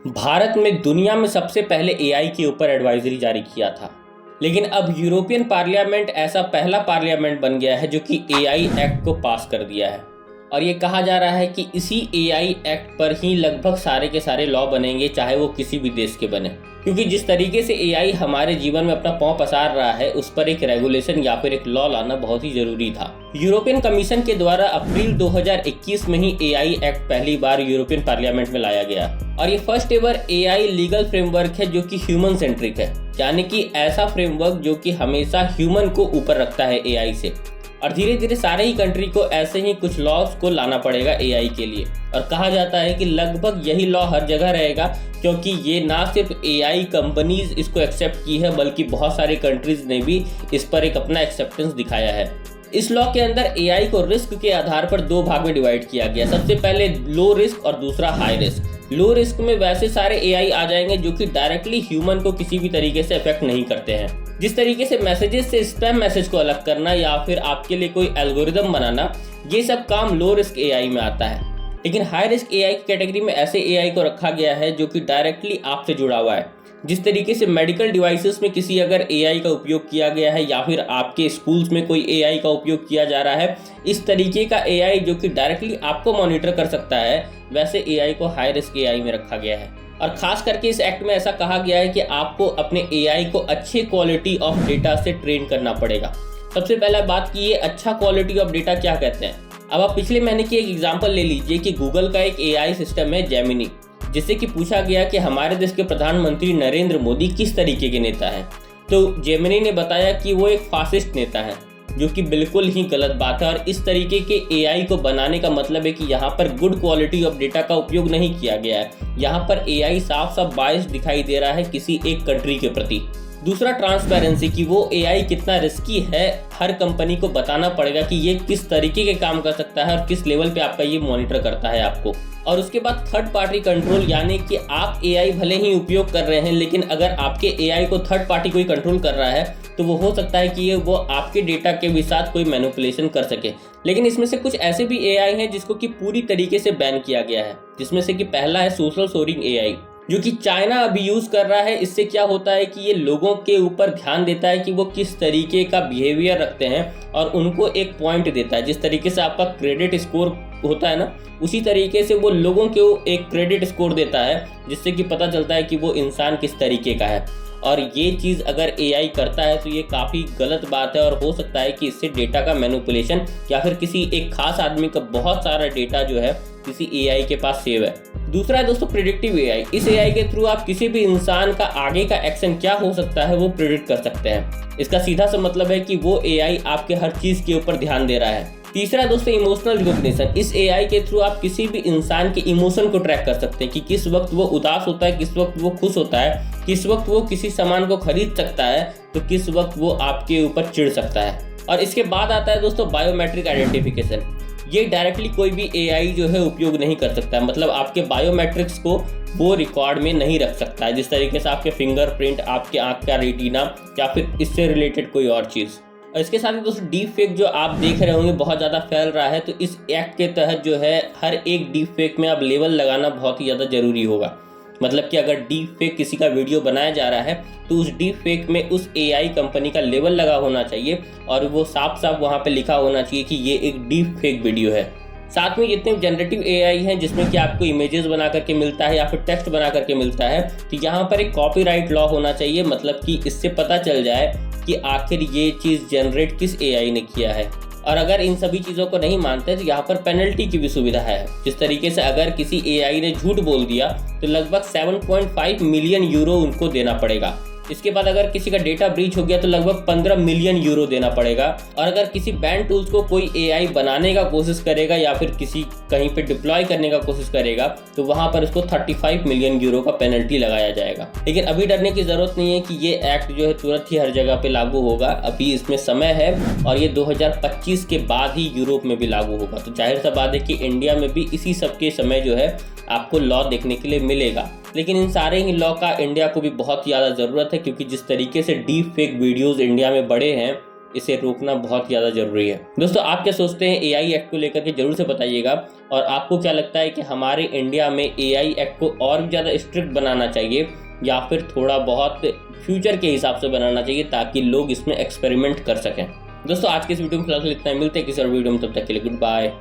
भारत में दुनिया में सबसे पहले एआई के ऊपर एडवाइजरी जारी किया था। लेकिन अब यूरोपियन पार्लियामेंट ऐसा पहला पार्लियामेंट बन गया है जो कि एआई एक्ट को पास कर दिया है। और ये कहा जा रहा है कि इसी एआई एक्ट पर ही लगभग सारे के सारे लॉ बनेंगे, चाहे वो किसी भी देश के बने। क्योंकि जिस तरीके से एआई हमारे जीवन में अपना पांव पसार रहा है, उस पर एक रेगुलेशन या फिर एक लॉ लाना बहुत ही जरूरी था। यूरोपियन कमीशन के द्वारा अप्रैल 2021 में ही एआई एक्ट पहली बार यूरोपियन पार्लियामेंट में लाया गया और ये first ever AI legal framework है जो कि ह्यूमन सेंट्रिक है, यानी कि ऐसा फ्रेमवर्क जो कि हमेशा ह्यूमन को ऊपर रखता है एआई से। और धीरे धीरे सारे ही कंट्री को ऐसे ही कुछ लॉज को लाना पड़ेगा एआई के लिए। और कहा जाता है कि लगभग यही लॉ हर जगह रहेगा, क्योंकि ये ना सिर्फ एआई कंपनीज इसको एक्सेप्ट की है, बल्कि बहुत सारे कंट्रीज ने भी इस पर एक अपना एक्सेप्टेंस दिखाया है। इस लॉ के अंदर एआई को रिस्क के आधार पर दो भाग में डिवाइड किया गया। सबसे पहले लो रिस्क और दूसरा हाई रिस्क। लो रिस्क में वैसे सारे एआई आ जाएंगे जो कि डायरेक्टली ह्यूमन को किसी भी तरीके से अफेक्ट नहीं करते हैं। जिस तरीके से मैसेजेस से स्पैम मैसेज को अलग करना या फिर आपके लिए कोई एल्गोरिदम बनाना, ये सब काम लो रिस्क एआई में आता है। लेकिन हाई रिस्क एआई की कैटेगरी में ऐसे एआई को रखा गया है जो कि डायरेक्टली आपसे जुड़ा हुआ है। जिस तरीके से मेडिकल डिवाइसेस में किसी अगर एआई का उपयोग किया गया है या फिर आपके स्कूल्स में कोई एआई का उपयोग किया जा रहा है, इस तरीके का एआई जो कि डायरेक्टली आपको मॉनिटर कर सकता है, वैसे एआई को हाई रिस्क एआई में रखा गया है। और खास करके इस एक्ट में ऐसा कहा गया है कि आपको अपने एआई को अच्छे क्वालिटी ऑफ डेटा से ट्रेन करना पड़ेगा। सबसे पहला बात कि ये अच्छा क्वालिटी ऑफ डेटा क्या कहते हैं। अब आप पिछले महीने की एक एग्जांपल ले लीजिए कि गूगल का एक एआई सिस्टम है जेमिनी, जिससे कि पूछा गया कि हमारे देश के प्रधानमंत्री नरेंद्र मोदी किस तरीके के नेता हैं। तो जेमिनी ने बताया कि वो एक फासिस्ट नेता है, जो कि बिल्कुल ही गलत बात है। और इस तरीके के एआई को बनाने का मतलब है कि यहाँ पर गुड क्वालिटी ऑफ डेटा का उपयोग नहीं किया गया है। यहाँ पर एआई साफ साफ बायस दिखाई दे रहा है किसी एक कंट्री के प्रति। दूसरा ट्रांसपेरेंसी, कि वो एआई कितना रिस्की है, हर कंपनी को बताना पड़ेगा कि ये किस तरीके के काम कर सकता है और किस लेवल पे आपका ये मॉनिटर करता है आपको। और उसके बाद थर्ड पार्टी कंट्रोल, यानी कि आप एआई भले ही उपयोग कर रहे हैं, लेकिन अगर आपके एआई को थर्ड पार्टी कोई कंट्रोल कर रहा है तो वो हो सकता है कि वो आपके डेटा के भी साथ कोई मैनिपुलेशन कर सके। लेकिन इसमें से कुछ ऐसे भी एआई हैं जिसको कि पूरी तरीके से बैन किया गया है, जिसमें से कि पहला है सोशल सोरिंग एआई, जो कि चाइना अभी यूज कर रहा है। इससे क्या होता है कि ये लोगों के ऊपर ध्यान देता है कि वो किस तरीके का बिहेवियर रखते हैं और उनको एक पॉइंट देता है। जिस तरीके से आपका क्रेडिट स्कोर होता है ना, उसी तरीके से वो लोगों को एक क्रेडिट स्कोर देता है, जिससे कि पता चलता है कि वो इंसान किस तरीके का है। और ये चीज़ अगर एआई करता है तो ये काफ़ी गलत बात है, और हो सकता है कि इससे डेटा का मैनिपुलेशन या फिर किसी एक खास आदमी का बहुत सारा डेटा जो है किसी एआई के पास सेव है। दूसरा है दोस्तों प्रिडिक्टिव एआई। इस एआई के थ्रू आप किसी भी इंसान का आगे का एक्शन क्या हो सकता है वो प्रिडिक्ट कर सकते हैं। इसका सीधा सा मतलब है कि वो एआई आपके हर चीज़ के ऊपर ध्यान दे रहा है। तीसरा दोस्तों इमोशनल रिकॉग्निशन। इस एआई के थ्रू आप किसी भी इंसान के इमोशन को ट्रैक कर सकते हैं कि किस वक्त वो उदास होता है, किस वक्त वो खुश होता है, किस वक्त वो किसी सामान को खरीद सकता है, तो किस वक्त वो आपके ऊपर चिढ़ सकता है। और इसके बाद आता है दोस्तों बायोमेट्रिक आइडेंटिफिकेशन। ये डायरेक्टली कोई भी एआई जो है उपयोग नहीं कर सकता है, मतलब आपके बायोमेट्रिक्स को वो रिकॉर्ड में नहीं रख सकता है, जिस तरीके से आपके फिंगरप्रिंट, आपके आंख का रेटिना या फिर इससे रिलेटेड कोई और चीज़। और इसके साथ ही दोस्तों डीप फेक जो आप देख रहे होंगे बहुत ज़्यादा फैल रहा है, तो इस एक्ट के तहत जो है हर एक डीप फेक में अब लेवल लगाना बहुत ही ज़्यादा ज़रूरी होगा। मतलब कि अगर डीप फेक किसी का वीडियो बनाया जा रहा है तो उस डीप फेक में उस एआई कंपनी का लेवल लगा होना चाहिए और वो साफ साफ वहाँ पे लिखा होना चाहिए कि ये एक डीप फेक वीडियो है। साथ में जितने जनरेटिव एआई हैं जिसमें कि आपको इमेजेस बना करके मिलता है या फिर टेक्स्ट बना करके मिलता है, तो यहाँ पर एक कॉपीराइट लॉ होना चाहिए, मतलब कि इससे पता चल जाए कि आखिर ये चीज़ जनरेट किस एआई ने किया है। और अगर इन सभी चीज़ों को नहीं मानते तो यहाँ पर पेनल्टी की भी सुविधा है। जिस तरीके से अगर किसी एआई ने झूठ बोल दिया तो लगभग 7.5 मिलियन यूरो उनको देना पड़ेगा। इसके बाद अगर किसी का डेटा ब्रीच हो गया तो लगभग 15 मिलियन यूरो देना पड़ेगा। और अगर किसी बैंड टूल्स को कोई एआई बनाने का कोशिश करेगा या फिर किसी कहीं पे डिप्लॉय करने का कोशिश करेगा तो वहां पर उसको 35 मिलियन यूरो का पेनल्टी लगाया जाएगा। लेकिन अभी डरने की जरूरत नहीं है कि ये एक्ट जो है तुरंत ही हर जगह पे लागू होगा। अभी इसमें समय है और ये 2025 के बाद ही यूरोप में भी लागू होगा। तो जाहिर सा बात है कि इंडिया में भी इसी सब के समय जो है आपको लॉ देखने के लिए मिलेगा। लेकिन इन सारे ही लॉ का इंडिया को भी बहुत ज़्यादा ज़रूरत है, क्योंकि जिस तरीके से डीप फेक वीडियोज़ इंडिया में बढ़े हैं इसे रोकना बहुत ज़्यादा ज़रूरी है। दोस्तों, आप क्या सोचते हैं AI एक्ट को लेकर के जरूर से बताइएगा। और आपको क्या लगता है कि हमारे इंडिया में AI एक्ट को और भी ज़्यादा स्ट्रिक्ट बनाना चाहिए या फिर थोड़ा बहुत फ्यूचर के हिसाब से बनाना चाहिए ताकि लोग इसमें एक्सपेरिमेंट कर सकें। दोस्तों, आज के इस वीडियो में फिलहाल इतना ही। मिलते हैं किसी और वीडियो में, तब तक के लिए गुड बाय।